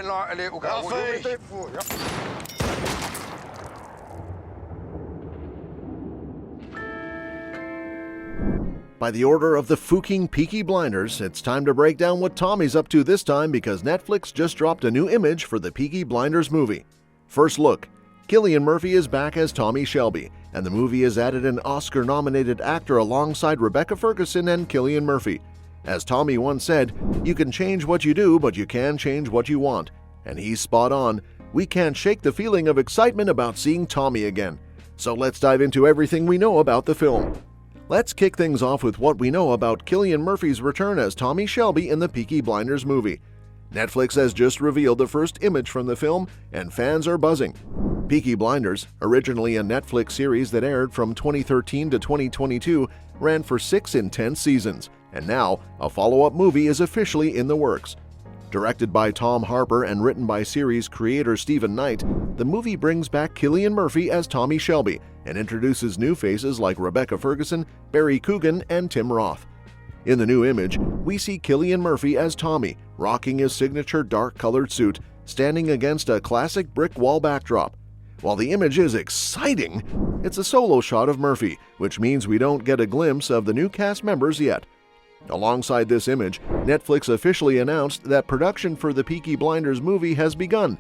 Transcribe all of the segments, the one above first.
going like a little girl. What do you want me to do it for you? By the order of the fucking Peaky Blinders, it's time to break down what Tommy's up to this time because Netflix just dropped a new image for the Peaky Blinders movie. First look, Cillian Murphy is back as Tommy Shelby, and the movie has added an Oscar-nominated actor alongside Rebecca Ferguson and Cillian Murphy. As Tommy once said, you can change what you do, but you can change what you want. And he's spot on. We can't shake the feeling of excitement about seeing Tommy again. So let's dive into everything we know about the film. Let's kick things off with what we know about Cillian Murphy's return as Tommy Shelby in the Peaky Blinders movie. Netflix has just revealed the first image from the film, and fans are buzzing. Peaky Blinders, originally a Netflix series that aired from 2013 to 2022, ran for 6 intense seasons, and now a follow-up movie is officially in the works. Directed by Tom Harper and written by series creator Stephen Knight, the movie brings back Cillian Murphy as Tommy Shelby and introduces new faces like Rebecca Ferguson, Barry Coogan, and Tim Roth. In the new image, we see Cillian Murphy as Tommy, rocking his signature dark-colored suit, standing against a classic brick wall backdrop. While the image is exciting, it's a solo shot of Murphy, which means we don't get a glimpse of the new cast members yet. Alongside this image, Netflix officially announced that production for the Peaky Blinders movie has begun.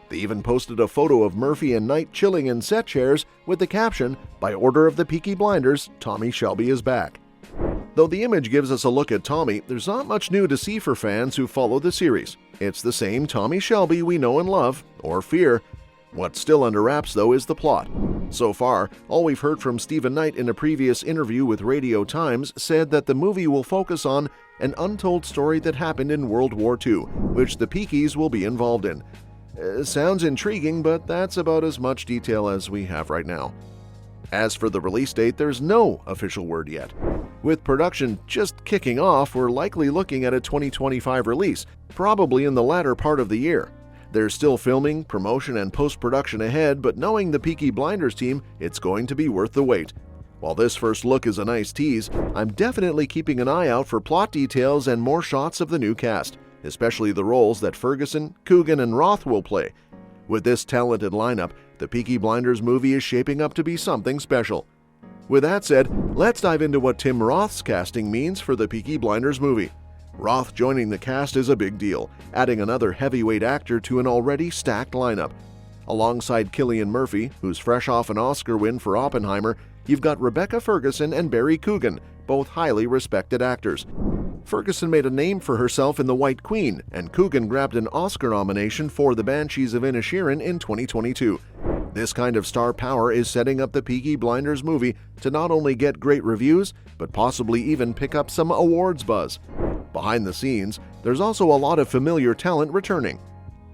They even posted a photo of Murphy and Knight chilling in set chairs with the caption, "By order of the Peaky Blinders, Tommy Shelby is back." Though the image gives us a look at Tommy, there's not much new to see for fans who follow the series. It's the same Tommy Shelby we know and love, or fear. What's still under wraps, though, is the plot. So far, all we've heard from Stephen Knight in a previous interview with Radio Times said that the movie will focus on an untold story that happened in World War II, which the Peakies will be involved in. Sounds intriguing, but that's about as much detail as we have right now. As for the release date, there's no official word yet. With production just kicking off, we're likely looking at a 2025 release, probably in the latter part of the year. There's still filming, promotion, and post-production ahead, but knowing the Peaky Blinders team, it's going to be worth the wait. While this first look is a nice tease, I'm definitely keeping an eye out for plot details and more shots of the new cast, especially the roles that Ferguson, Coogan, and Roth will play. With this talented lineup, the Peaky Blinders movie is shaping up to be something special. With that said, let's dive into what Tim Roth's casting means for the Peaky Blinders movie. Roth joining the cast is a big deal, adding another heavyweight actor to an already stacked lineup. Alongside Cillian Murphy, who's fresh off an Oscar win for Oppenheimer, you've got Rebecca Ferguson and Barry Coogan, both highly respected actors. Ferguson made a name for herself in The White Queen, and Coogan grabbed an Oscar nomination for The Banshees of Inisherin in 2022. This kind of star power is setting up the Peaky Blinders movie to not only get great reviews, but possibly even pick up some awards buzz. Behind the scenes, there's also a lot of familiar talent returning.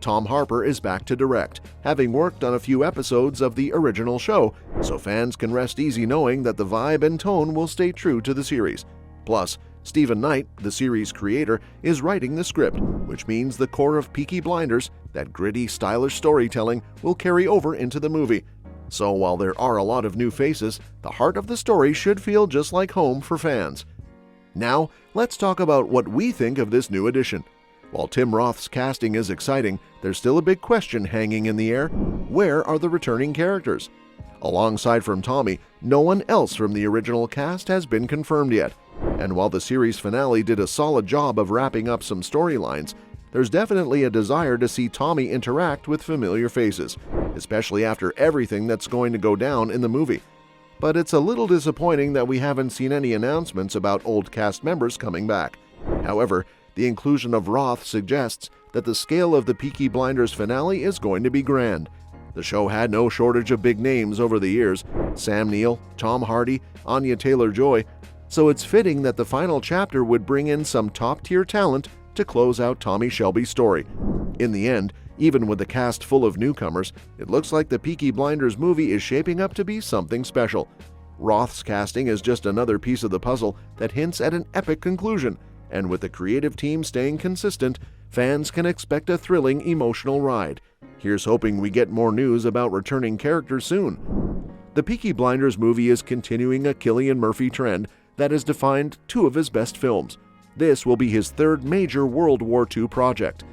Tom Harper is back to direct, having worked on a few episodes of the original show, so fans can rest easy knowing that the vibe and tone will stay true to the series. Plus, Stephen Knight, the series creator, is writing the script, which means the core of Peaky Blinders, that gritty, stylish storytelling, will carry over into the movie. So while there are a lot of new faces, the heart of the story should feel just like home for fans. Now, let's talk about what we think of this new addition. While Tim Roth's casting is exciting, there's still a big question hanging in the air. Where are the returning characters? Alongside from Tommy, no one else from the original cast has been confirmed yet. And while the series finale did a solid job of wrapping up some storylines, there's definitely a desire to see Tommy interact with familiar faces, especially after everything that's going to go down in the movie. But it's a little disappointing that we haven't seen any announcements about old cast members coming back. However, the inclusion of Roth suggests that the scale of the Peaky Blinders finale is going to be grand. The show had no shortage of big names over the years: Sam Neill, Tom Hardy, Anya Taylor-Joy, so it's fitting that the final chapter would bring in some top-tier talent to close out Tommy Shelby's story. In the end, even with the cast full of newcomers, it looks like the Peaky Blinders movie is shaping up to be something special. Roth's casting is just another piece of the puzzle that hints at an epic conclusion, and with the creative team staying consistent, fans can expect a thrilling, emotional ride. Here's hoping we get more news about returning characters soon. The Peaky Blinders movie is continuing a Cillian Murphy trend that has defined two of his best films. This will be his third major World War II project.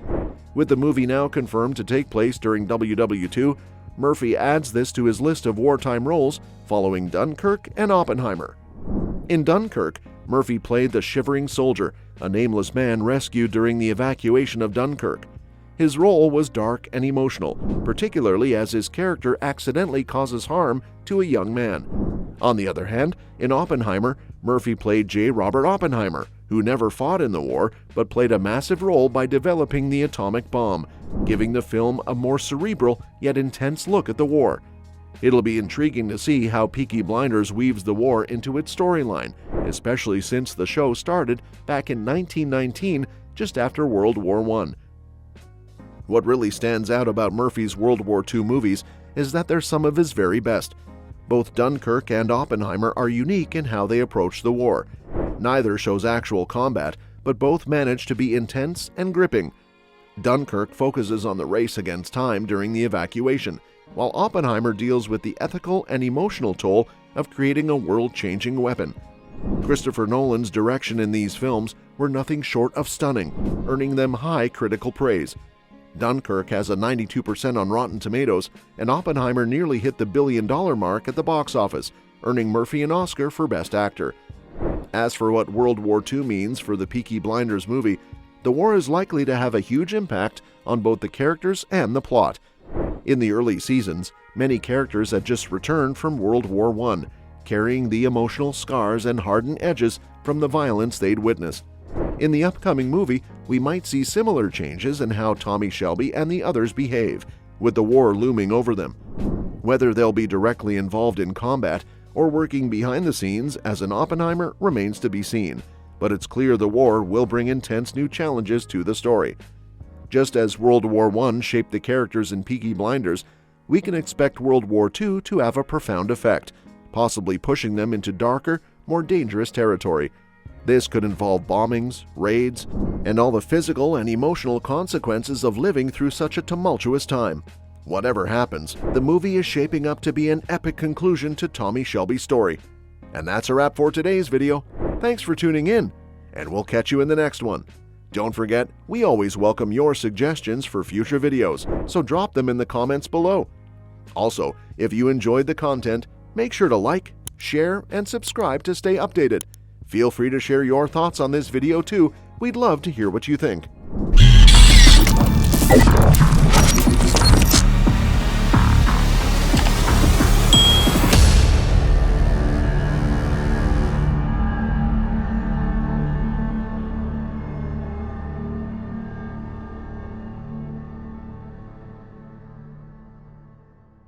With the movie now confirmed to take place during WWII, Murphy adds this to his list of wartime roles following Dunkirk and Oppenheimer. In Dunkirk, Murphy played the shivering soldier, a nameless man rescued during the evacuation of Dunkirk. His role was dark and emotional, particularly as his character accidentally causes harm to a young man. On the other hand, in Oppenheimer, Murphy played J. Robert Oppenheimer, who never fought in the war but played a massive role by developing the atomic bomb, giving the film a more cerebral yet intense look at the war. It'll be intriguing to see how Peaky Blinders weaves the war into its storyline, especially since the show started back in 1919, just after World War I. What really stands out about Murphy's World War II movies is that they're some of his very best. Both Dunkirk and Oppenheimer are unique in how they approach the war. Neither shows actual combat, but both manage to be intense and gripping. Dunkirk focuses on the race against time during the evacuation, while Oppenheimer deals with the ethical and emotional toll of creating a world-changing weapon. Christopher Nolan's direction in these films were nothing short of stunning, earning them high critical praise. Dunkirk has a 92% on Rotten Tomatoes, and Oppenheimer nearly hit the $1 billion mark at the box office, earning Murphy an Oscar for Best Actor. As for what World War II means for the Peaky Blinders movie, the war is likely to have a huge impact on both the characters and the plot. In the early seasons, many characters had just returned from World War I, carrying the emotional scars and hardened edges from the violence they'd witnessed. In the upcoming movie, we might see similar changes in how Tommy Shelby and the others behave, with the war looming over them. Whether they'll be directly involved in combat or working behind the scenes as an Oppenheimer remains to be seen, but it's clear the war will bring intense new challenges to the story. Just as World War I shaped the characters in Peaky Blinders, we can expect World War II to have a profound effect, possibly pushing them into darker, more dangerous territory. This could involve bombings, raids, and all the physical and emotional consequences of living through such a tumultuous time. Whatever happens, the movie is shaping up to be an epic conclusion to Tommy Shelby's story. And that's a wrap for today's video. Thanks for tuning in, and we'll catch you in the next one. Don't forget, we always welcome your suggestions for future videos, so drop them in the comments below. Also, if you enjoyed the content, make sure to like, share, and subscribe to stay updated. Feel free to share your thoughts on this video too. We'd love to hear what you think.